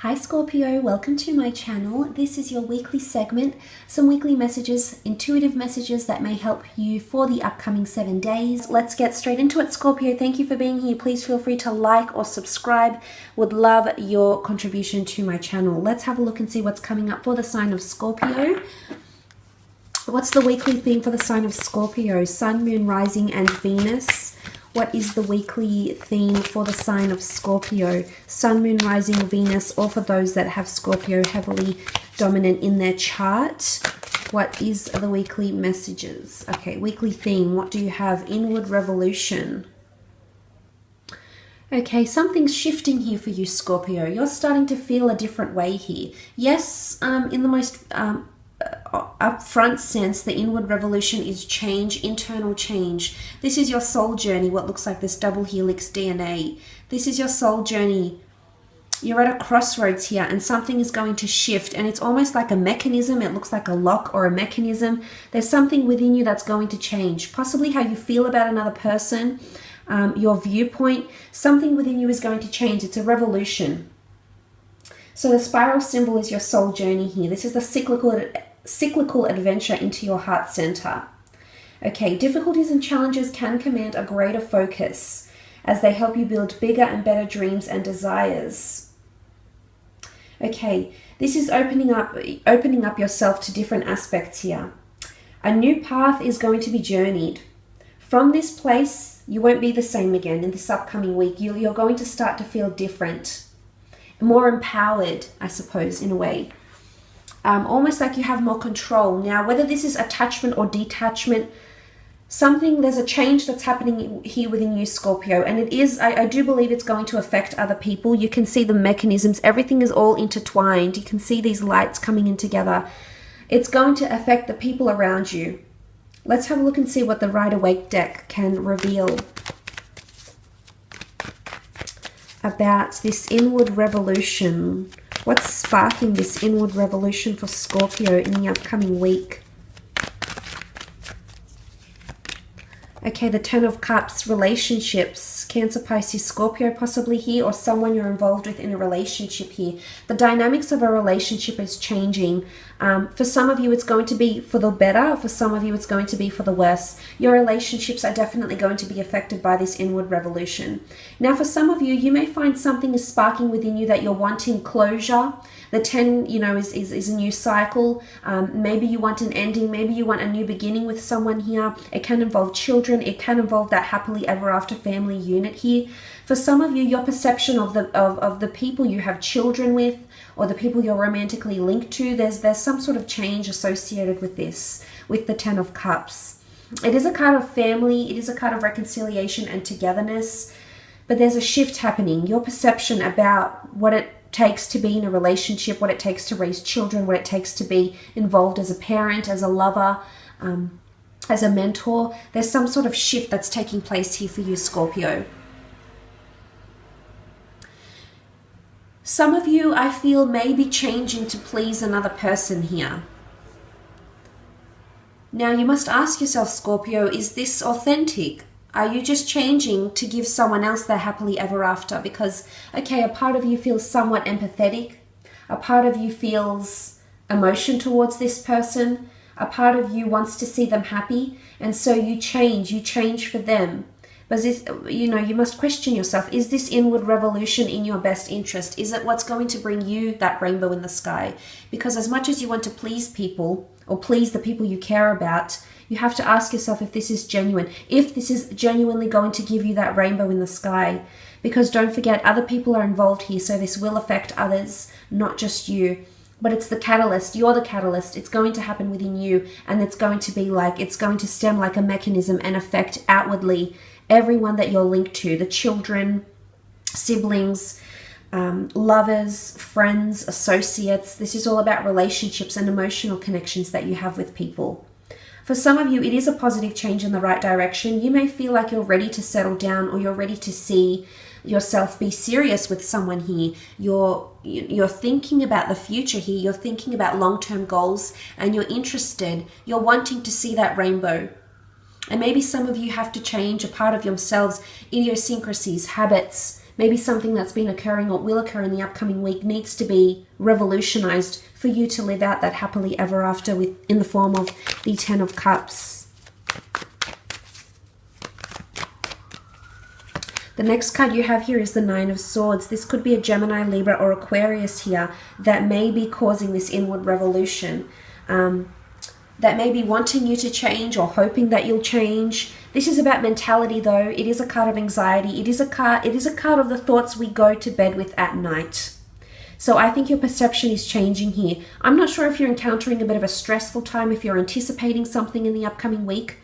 Hi Scorpio, welcome to my channel. This is your weekly segment, some weekly messages, intuitive messages that may help you for the upcoming 7 days. Let's get straight into it, Scorpio. Thank you for being here. Please feel free to like or subscribe. Would love your contribution to my channel. Let's have a look and see what's coming up for the sign of Scorpio. What's the weekly theme for the sign of Scorpio? Sun, Moon, Rising, and Venus. What is the weekly theme for the sign of Scorpio? Sun, Moon, Rising, Venus, or for those that have Scorpio heavily dominant in their chart. What is the weekly messages? Okay, weekly theme. What do you have? Inward revolution. Okay, something's shifting here for you, Scorpio. You're starting to feel a different way here. Yes, in the most upfront sense, the inward revolution is change, internal change. This is your soul journey, what looks like this double helix DNA. This is your soul journey. You're at a crossroads here and something is going to shift, and it's almost like a mechanism. It looks like a lock or a mechanism. There's something within you that's going to change, possibly how you feel about another person, your viewpoint. Something within you is going to change. It's a revolution. So the spiral symbol is your soul journey here. This is the cyclical adventure into your heart center. Okay, difficulties and challenges can command a greater focus as they help you build bigger and better dreams and desires. Okay, this is opening up yourself to different aspects here. A new path is going to be journeyed. From this place, you won't be the same again in this upcoming week. You're going to start to feel different, more empowered, I suppose, in a way. Almost like you have more control. Now, whether this is attachment or detachment, there's a change that's happening here within you, Scorpio. And it is, I do believe it's going to affect other people. You can see the mechanisms. Everything is all intertwined. You can see these lights coming in together. It's going to affect the people around you. Let's have a look and see what the Rider-Waite deck can reveal about this inward revolution. What's sparking this inward revolution for Scorpio in the upcoming week? Okay, the Ten of Cups, relationships, Cancer, Pisces, Scorpio possibly here, or someone you're involved with in a relationship here. The dynamics of a relationship is changing. For some of you, it's going to be for the better. For some of you, it's going to be for the worse. Your relationships are definitely going to be affected by this inward revolution. Now, for some of you, you may find something is sparking within you that you're wanting closure. The 10, is a new cycle. Maybe you want an ending. Maybe you want a new beginning with someone here. It can involve children. It can involve that happily ever after family unit here. For some of you, your perception of the people you have children with, or the people you're romantically linked to, there's some sort of change associated with this, with the Ten of Cups. It is a card of family. It is a card of reconciliation and togetherness. But there's a shift happening. Your perception about what it takes to be in a relationship, what it takes to raise children, what it takes to be involved as a parent, as a lover, as a mentor. There's some sort of shift that's taking place here for you, Scorpio. Some of you, I feel, may be changing to please another person here. Now, you must ask yourself, Scorpio, is this authentic? Are you just changing to give someone else their happily ever after? Because, okay, a part of you feels somewhat empathetic. A part of you feels emotion towards this person. A part of you wants to see them happy. And so you change for them. But this, you must question yourself. Is this inward revolution in your best interest? Is it what's going to bring you that rainbow in the sky? Because as much as you want to please people, or please the people you care about, you have to ask yourself if this is genuine. If this is genuinely going to give you that rainbow in the sky. Because don't forget, other people are involved here, so this will affect others, not just you. But it's the catalyst. You're the catalyst. It's going to happen within you, and it's going to stem like a mechanism and affect outwardly everyone that you're linked to, the children, siblings, lovers, friends, associates. This is all about relationships and emotional connections that you have with people. For some of you, it is a positive change in the right direction. You may feel like you're ready to settle down, or you're ready to see yourself be serious with someone here. You're thinking about the future here. You're thinking about long-term goals, and you're interested. You're wanting to see that rainbow. And maybe some of you have to change a part of yourselves, idiosyncrasies, habits, maybe something that's been occurring or will occur in the upcoming week needs to be revolutionized for you to live out that happily ever after in the form of the Ten of Cups. The next card you have here is the Nine of Swords. This could be a Gemini, Libra, or Aquarius here that may be causing this inward revolution. That may be wanting you to change or hoping that you'll change. This is about mentality though. It is a card of anxiety. It is a card of the thoughts we go to bed with at night. So I think your perception is changing here. I'm not sure if you're encountering a bit of a stressful time, if you're anticipating something in the upcoming week.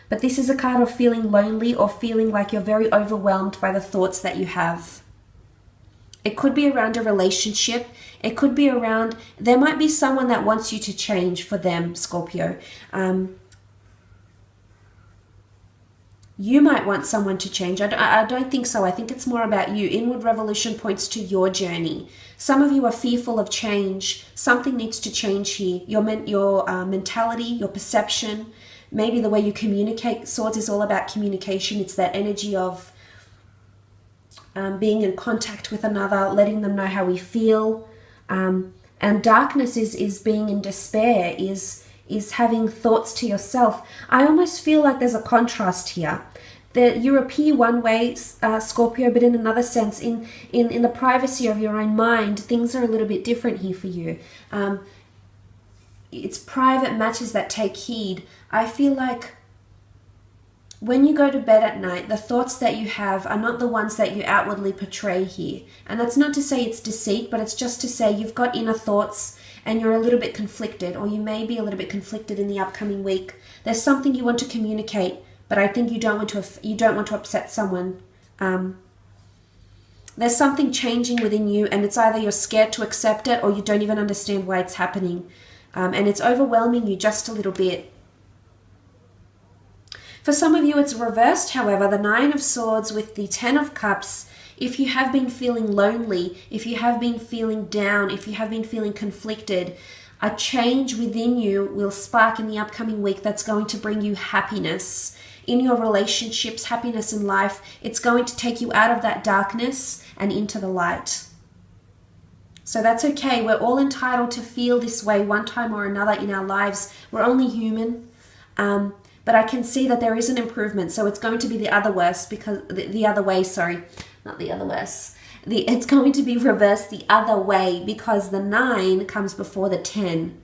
But this is a card of feeling lonely or feeling like you're very overwhelmed by the thoughts that you have. It could be around a relationship. It could be around, there might be someone that wants you to change for them, Scorpio. You might want someone to change. I don't think so. I think it's more about you. Inward revolution points to your journey. Some of you are fearful of change. Something needs to change here. Your mentality, your perception, maybe the way you communicate. Swords is all about communication. It's that energy of being in contact with another, letting them know how we feel. And darkness is being in despair, is having thoughts to yourself. I almost feel like there's a contrast here. That you appear one way, Scorpio, but in another sense, in the privacy of your own mind, things are a little bit different here for you. It's private matters that take heed. I feel like when you go to bed at night, the thoughts that you have are not the ones that you outwardly portray here. And that's not to say it's deceit, but it's just to say you've got inner thoughts and you're a little bit conflicted, or you may be a little bit conflicted in the upcoming week. There's something you want to communicate, but I think you don't want to upset someone. There's something changing within you, and it's either you're scared to accept it or you don't even understand why it's happening. And it's overwhelming you just a little bit. For some of you, it's reversed, however, the Nine of Swords with the Ten of Cups. If you have been feeling lonely, if you have been feeling down, if you have been feeling conflicted, a change within you will spark in the upcoming week that's going to bring you happiness in your relationships, happiness in life. It's going to take you out of that darkness and into the light. So that's okay. We're all entitled to feel this way one time or another in our lives. We're only human. But I can see that there is an improvement. So it's going to be the other worse because the other way, sorry, not the other worse. It's going to be reversed the other way because the 9 comes before the 10.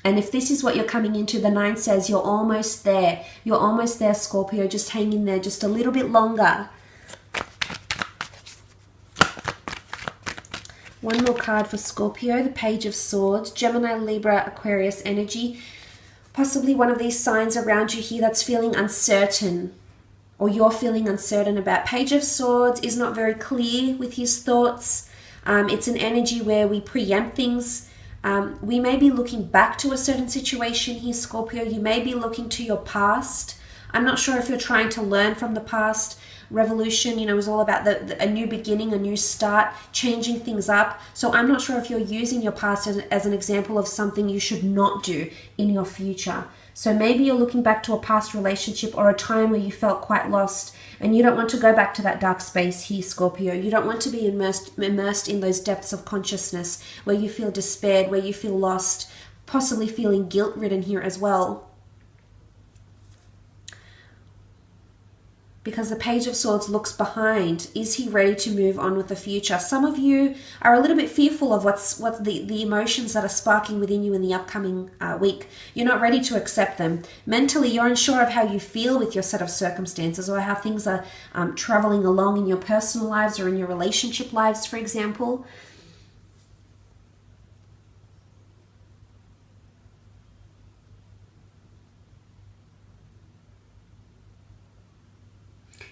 And if this is what you're coming into, the 9 says you're almost there. You're almost there, Scorpio. Just hang in there just a little bit longer. One more card for Scorpio, the Page of Swords, Gemini, Libra, Aquarius energy. Possibly one of these signs around you here that's feeling uncertain, or you're feeling uncertain about. Page of Swords is not very clear with his thoughts. It's an energy where we preempt things. We may be looking back to a certain situation here, Scorpio. You may be looking to your past. I'm not sure if you're trying to learn from the past. Revolution, is all about a new beginning, a new start, changing things up. So I'm not sure if you're using your past as an example of something you should not do in your future. So maybe you're looking back to a past relationship or a time where you felt quite lost and you don't want to go back to that dark space here, Scorpio. You don't want to be immersed in those depths of consciousness where you feel despaired, where you feel lost, possibly feeling guilt-ridden here as well. Because the Page of Swords looks behind. Is he ready to move on with the future? Some of you are a little bit fearful of what's the emotions that are sparking within you in the upcoming week. You're not ready to accept them. Mentally, you're unsure of how you feel with your set of circumstances or how things are traveling along in your personal lives or in your relationship lives, for example.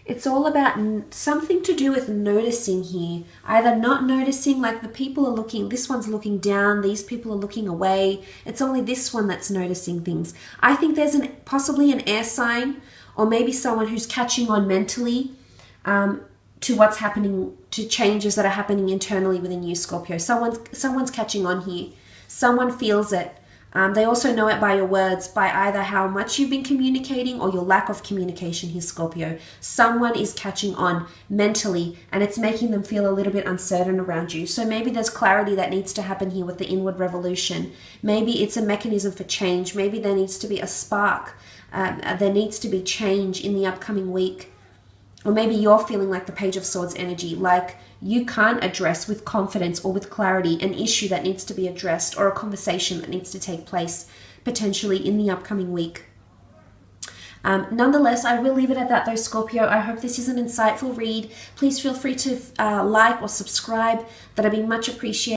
It's all about something to do with noticing here. Either not noticing, like the people are looking, this one's looking down, these people are looking away. It's only this one that's noticing things. I think there's possibly an air sign or maybe someone who's catching on mentally to what's happening, to changes that are happening internally within you, Scorpio. Someone's catching on here. Someone feels it. They also know it by your words, by either how much you've been communicating or your lack of communication here, Scorpio. Someone is catching on mentally and it's making them feel a little bit uncertain around you. So maybe there's clarity that needs to happen here with the inward revolution. Maybe it's a mechanism for change. Maybe there needs to be a spark. There needs to be change in the upcoming week. Or maybe you're feeling like the Page of Swords energy, like you can't address with confidence or with clarity an issue that needs to be addressed or a conversation that needs to take place potentially in the upcoming week. Nonetheless, I will leave it at that though, Scorpio. I hope this is an insightful read. Please feel free to like or subscribe. That'd be much appreciated.